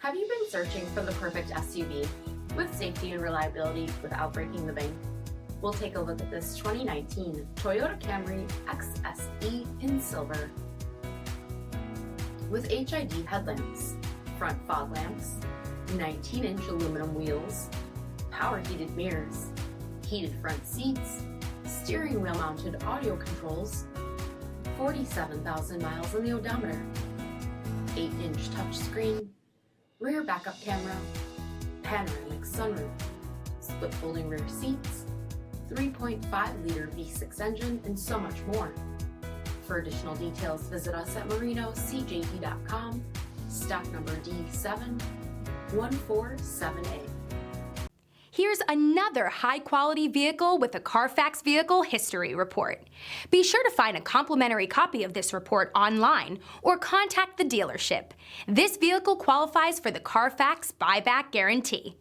Have you been searching for the perfect SUV with safety and reliability without breaking the bank? We'll take a look at this 2019 Toyota Camry XSE in silver. With HID headlamps, front fog lamps, 19-inch aluminum wheels, power heated mirrors, heated front seats, steering wheel mounted audio controls, 47,000 miles on the odometer, 8-inch touchscreen, rear backup camera, panoramic sunroof, split folding rear seats, 3.5-liter V6 engine, and so much more. For additional details, visit us at marinocjt.com, stock number D7147A. Here's another high-quality vehicle with a CARFAX Vehicle History Report. Be sure to find a complimentary copy of this report online or contact the dealership. This vehicle qualifies for the CARFAX Buyback Guarantee.